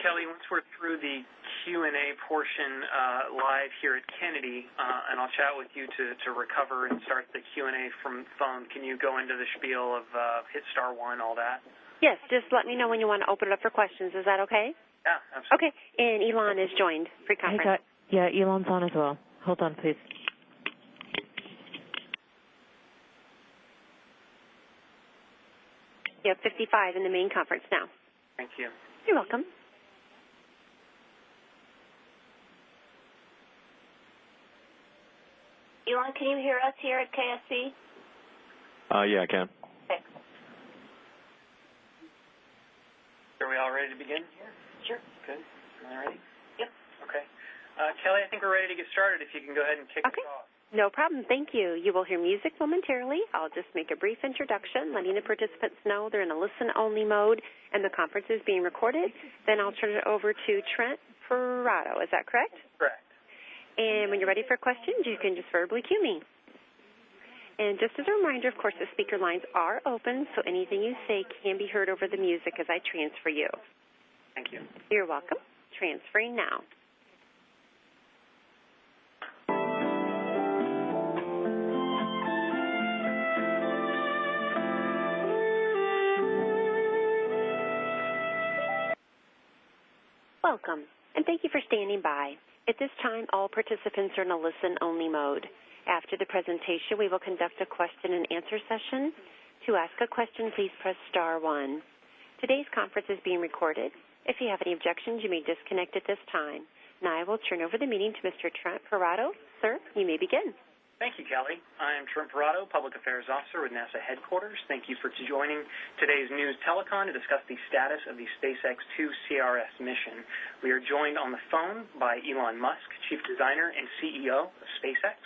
Kelly, once we're through the Q&A portion live here at Kennedy, and I'll chat with you to recover and start the Q&A from phone, can you go into the spiel of hit *1, all that? Yes, just let me know when you want to open it up for questions. Is that okay? Yeah, absolutely. Okay, and Elon is joined. Free conference. Yeah, Elon's on as well. Hold on, please. You have 55 in the main conference now. Thank you. You're welcome. Elon, can you hear us here at KSC? Yeah, I can. Okay. Are we all ready to begin? Sure. Good. Am I ready? Yep. Okay. Kelly, I think we're ready to get started. If you can go ahead and kick us off. No problem. Thank you. You will hear music momentarily. I'll just make a brief introduction, letting the participants know they're in a listen-only mode and the conference is being recorded. Then I'll turn it over to Trent Ferrato. Is that correct? Correct. And when you're ready for questions, you can just verbally cue me. And just as a reminder, of course, the speaker lines are open, so anything you say can be heard over the music as I transfer you. Thank you. You're welcome. Transferring now. Welcome, and thank you for standing by. At this time, all participants are in a listen-only mode. After the presentation, we will conduct a question-and-answer session. To ask a question, please press *1. Today's conference is being recorded. If you have any objections, you may disconnect at this time. Now I will turn over the meeting to Mr. Trent Ferrato. Sir, you may begin. Thank you, Kelly. I am Trent Ferrato, Public Affairs Officer with NASA Headquarters. Thank you for joining today's news telecon to discuss the status of the SpaceX-2 CRS mission. We are joined on the phone by Elon Musk, Chief Designer and CEO of SpaceX,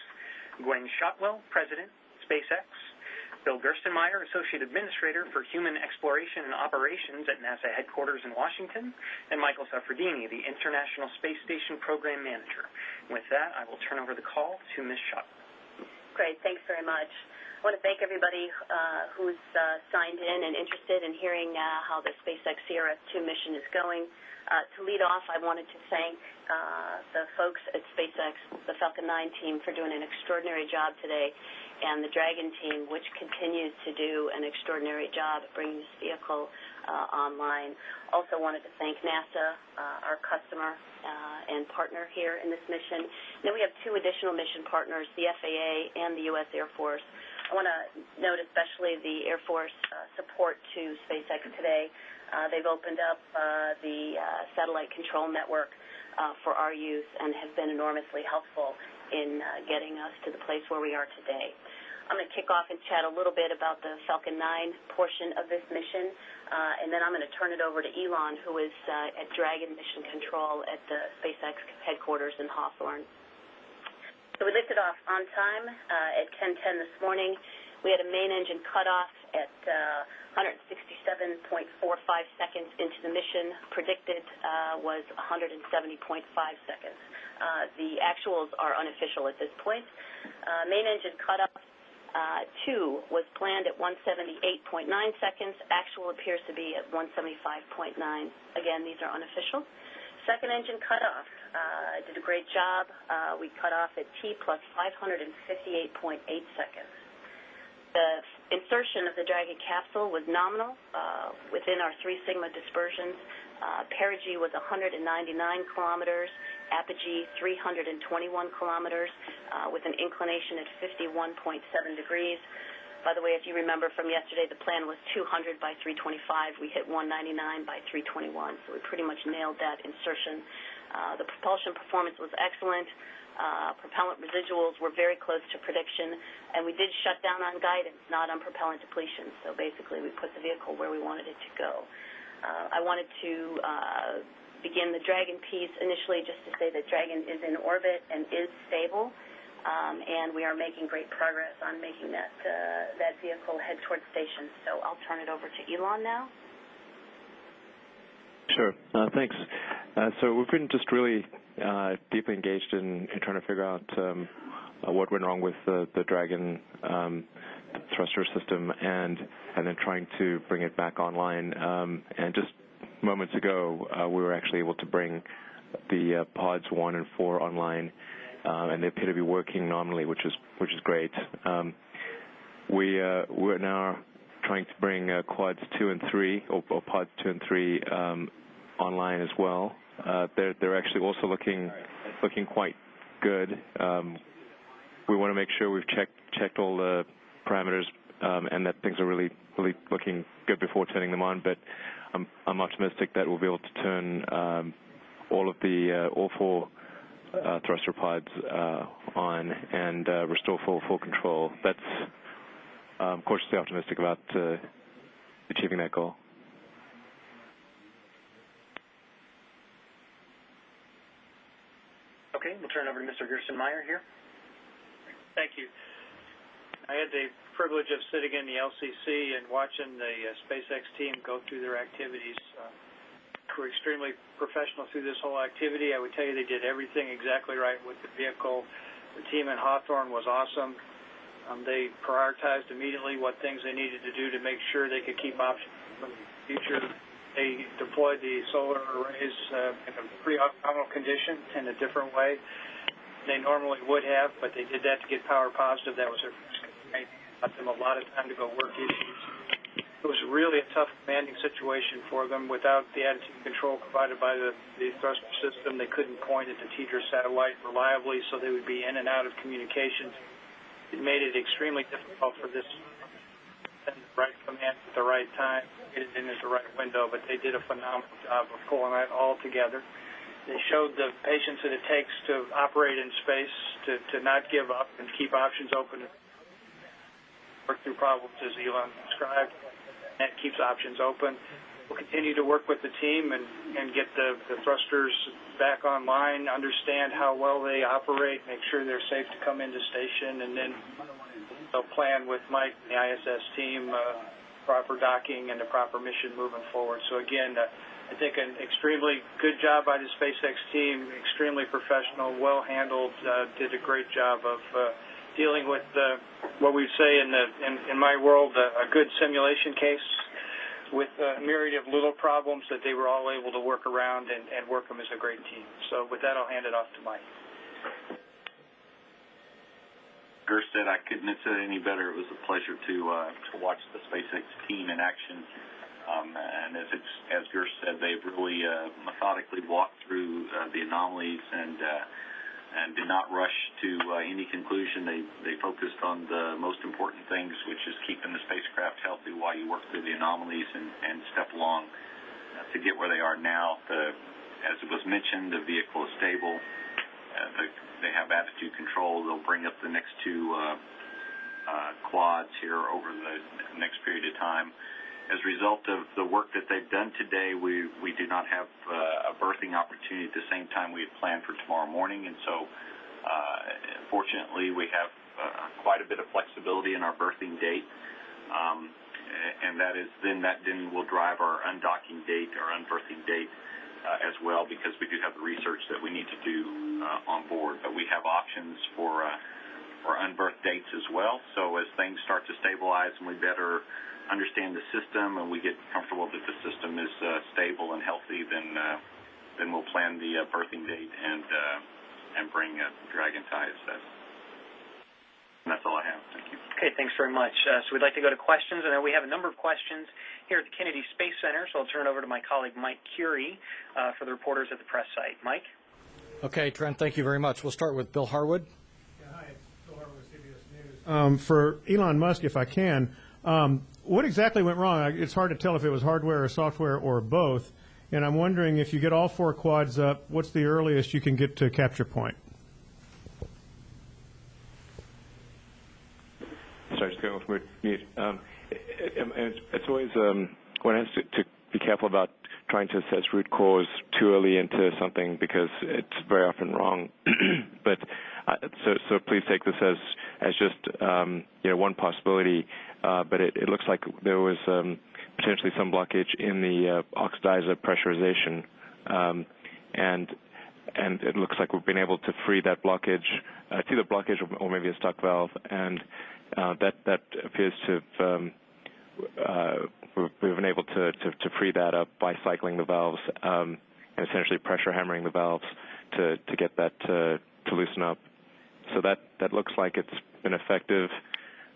Gwen Shotwell, President, SpaceX, Bill Gerstenmaier, Associate Administrator for Human Exploration and Operations at NASA Headquarters in Washington, and Michael Saffredini, the International Space Station Program Manager. With that, I will turn over the call to Ms. Shotwell. Great. Thanks very much. I want to thank everybody who's signed in and interested in hearing how the SpaceX CRS-2 mission is going. To lead off, I wanted to thank the folks at SpaceX, the Falcon 9 team, for doing an extraordinary job today, and the Dragon team, which continues to do an extraordinary job bringing this vehicle online. Also wanted to thank NASA, our customer and partner here in this mission. Then we have two additional mission partners, the FAA and the U.S. Air Force. I want to note especially the Air Force support to SpaceX today. They've opened up the satellite control network for our use and have been enormously helpful in getting us to the place where we are today. I'm going to kick off and chat a little bit about the Falcon 9 portion of this mission, and then I'm going to turn it over to Elon, who is at Dragon Mission Control at the SpaceX headquarters in Hawthorne. So we lifted off on time at 10:10 this morning. We had a main engine cutoff at 167.45 seconds into the mission. Predicted was 170.5 seconds. The actuals are unofficial at this point. Main engine cutoff 2 was planned at 178.9 seconds. Actual appears to be at 175.9. Again, these are unofficial. Second engine cutoff did a great job. We cut off at T plus 558.8 seconds. The insertion of the Dragon capsule was nominal within our 3 sigma dispersions. Perigee was 199 kilometers, apogee 321 kilometers, with an inclination at 51.7 degrees. By the way, if you remember from yesterday, the plan was 200 by 325. We hit 199 by 321, so we pretty much nailed that insertion. The propulsion performance was excellent. Propellant residuals were very close to prediction, and we did shut down on guidance, not on propellant depletion. So basically, we put the vehicle where we wanted it to go. I wanted to begin the Dragon piece initially just to say that Dragon is in orbit and is stable, and we are making great progress on making that vehicle head towards station. So I'll turn it over to Elon now. Sure. Thanks. So we've been just really deeply engaged in trying to figure out what went wrong with the Dragon thruster system and then trying to bring it back online. And just moments ago, we were actually able to bring the pods 1 and 4 online, and they appear to be working nominally, which is great. We're now trying to bring quads 2 and 3, or pods 2 and 3, online as well. They're actually also looking quite good. We want to make sure we've checked all the parameters and that things are really looking good before turning them on. But I'm optimistic that we'll be able to turn all 4 thruster pods on and restore full control. That's I'm cautiously optimistic about achieving that goal. Okay, we'll turn over to Mr. Gerstenmaier here. Thank you. I had the privilege of sitting in the LCC and watching the SpaceX team go through their activities. We're extremely professional through this whole activity. I would tell you they did everything exactly right with the vehicle. The team in Hawthorne was awesome. They prioritized immediately what things they needed to do to make sure they could keep options in the future. They deployed the solar arrays in a pretty optimal condition in a different way they normally would have, but they did that to get power positive. That was their first constraint. It got them a lot of time to go work issues. It was really a tough commanding situation for them. Without the attitude control provided by the thruster system, they couldn't point at the TDR satellite reliably, so they would be in and out of communications. It made it extremely difficult for this to send the right command at the right time, get it in at the right window, but they did a phenomenal job of pulling that all together. They showed the patience that it takes to operate in space, to not give up and keep options open, work through problems as Elon described. That keeps options open. We'll continue to work with the team and get the thrusters back online, understand how well they operate, make sure they're safe to come into station, and then they'll plan with Mike and the ISS team proper docking and the proper mission moving forward. So again, I think an extremely good job by the SpaceX team, extremely professional, well handled, did a great job of dealing with what we say in my world, a good simulation case with a myriad of little problems that they were all able to work around and work them as a great team. So with that, I'll hand it off to Mike. Gerstead, I couldn't have said it any better. It was a pleasure to watch the SpaceX team in action. And as Gerst said, they've really methodically walked through the anomalies and did not rush to any conclusion. They focused on the most important things, which is keeping the spacecraft healthy while you work through the anomalies and step along to get where they are now. As it was mentioned, the vehicle is stable. They have attitude control. They'll bring up the next 2 quads here over the next period of time. As a result of the work that they've done today, we do not have a berthing opportunity at the same time we had planned for tomorrow morning, and so fortunately we have quite a bit of flexibility in our berthing date, and that then will drive our undocking date, our unberthing date as well, because we do have the research that we need to do on board. But we have options for unberth dates as well, so as things start to stabilize and we better understand the system and we get comfortable that the system is stable and healthy, then we'll plan the berthing date and bring Dragon to ISS. And that's all I have. Thank you. Okay, thanks very much. So we'd like to go to questions. I know we have a number of questions here at the Kennedy Space Center, so I'll turn it over to my colleague Mike Curie for the reporters at the press site. Mike? Okay, Trent, thank you very much. We'll start with Bill Harwood. Yeah, hi, it's Bill Harwood with CBS News. For Elon Musk, if I can, what exactly went wrong? It's hard to tell if it was hardware or software or both. And I'm wondering, if you get all 4 quads up, what's the earliest you can get to capture point? Sorry, just going with mute. It's always one has to be careful about trying to assess root cause too early into something, because it's very often wrong. But so please take this as just one possibility. But it looks like there was potentially some blockage in the oxidizer pressurization, and it looks like we've been able to free that blockage. It's either blockage or maybe a stuck valve, and that appears to have we've been able to free that up by cycling the valves and essentially pressure hammering the valves to get that to loosen up. So that looks like it's been effective.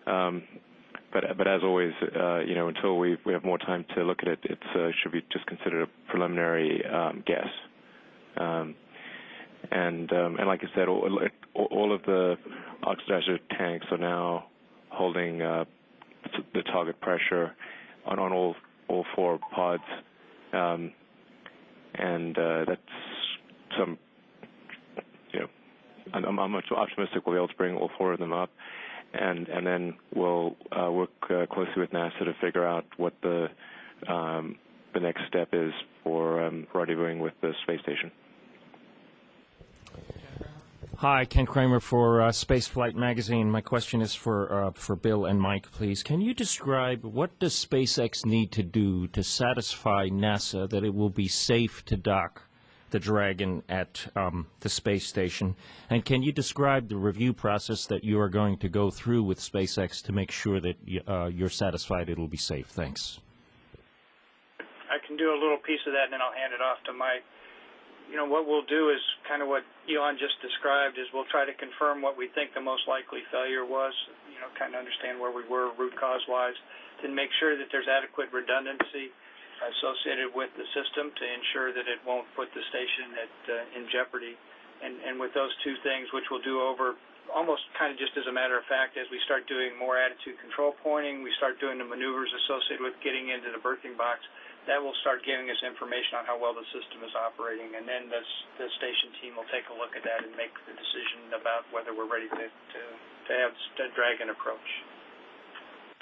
But as always, until we have more time to look at it, it should be just considered a preliminary guess. And like I said, all of the oxidizer tanks are now holding the target pressure on all four pods, and that's some. I'm much optimistic we'll be able to bring all four of them up, and then we'll work closely with NASA to figure out what the next step is for rendezvousing with the space station. Hi, Ken Kramer for Spaceflight Magazine. My question is for Bill and Mike, please. Can you describe what does SpaceX need to do to satisfy NASA that it will be safe to dock the Dragon at the space station? And can you describe the review process that you are going to go through with SpaceX to make sure that you're satisfied it will be safe? Thanks. I can do a little piece of that, and then I'll hand it off to Mike. What we'll do is kind of what Elon just described is we'll try to confirm what we think the most likely failure was, kind of understand where we were root cause-wise, then make sure that there's adequate redundancy associated with the system to ensure that it won't put the station in jeopardy. And with those two things, which we'll do over almost kind of just as a matter of fact, as we start doing more attitude control pointing, we start doing the maneuvers associated with getting into the berthing box, that will start giving us information on how well the system is operating. And then the station team will take a look at that and make the decision about whether we're ready to have the Dragon approach.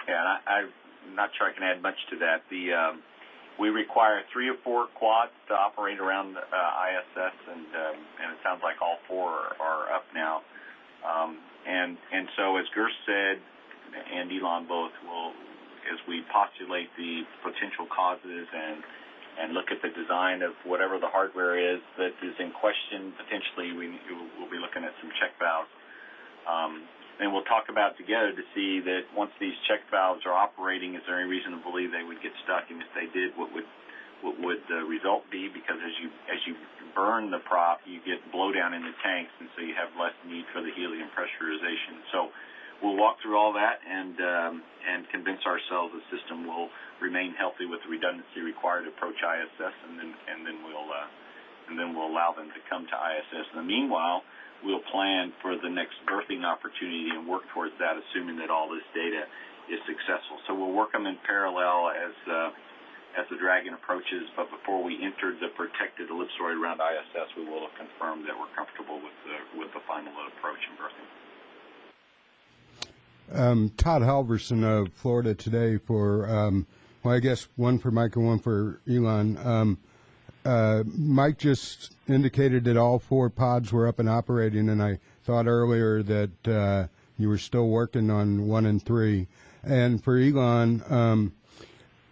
Yeah, and I'm not sure I can add much to that. We require 3 or 4 quads to operate around ISS, and it sounds like all 4 are up now. And so, as Gerst said, and Elon both, as we postulate the potential causes and look at the design of whatever the hardware is that is in question, potentially we'll be looking at some check valves. And we'll talk about together to see that once these check valves are operating, is there any reason to believe they would get stuck? And if they did, what would the result be? Because as you burn the prop, you get blowdown in the tanks, and so you have less need for the helium pressurization. So we'll walk through all that and convince ourselves the system will remain healthy with the redundancy required to approach ISS, and then we'll allow them to come to ISS. In the meanwhile, we'll plan for the next berthing opportunity and work towards that, assuming that all this data is successful. So we'll work them in parallel as the Dragon approaches, but before we enter the protected ellipsoid around ISS, we will have confirmed that we're comfortable with the final approach and berthing. Todd Halverson of Florida Today for, I guess one for Mike and one for Elon. Mike just indicated that all 4 pods were up and operating, and I thought earlier that you were still working on 1 and 3. And for Elon,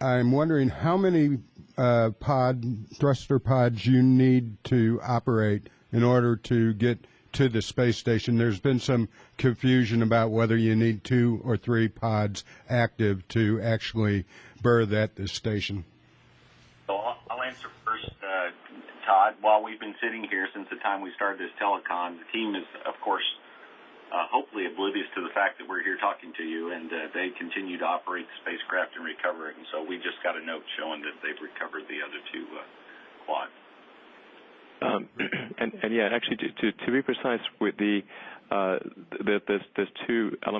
I'm wondering how many thruster pods you need to operate in order to get to the space station. There's been some confusion about whether you need 2 or 3 pods active to actually berth at the station. So I'll answer first, Todd. While we've been sitting here since the time we started this telecon, the team is, of course, hopefully oblivious to the fact that we're here talking to you, and they continue to operate the spacecraft and recover it. And so we just got a note showing that they've recovered the other 2 quads. And yeah, actually, to be precise, with there's 2 elements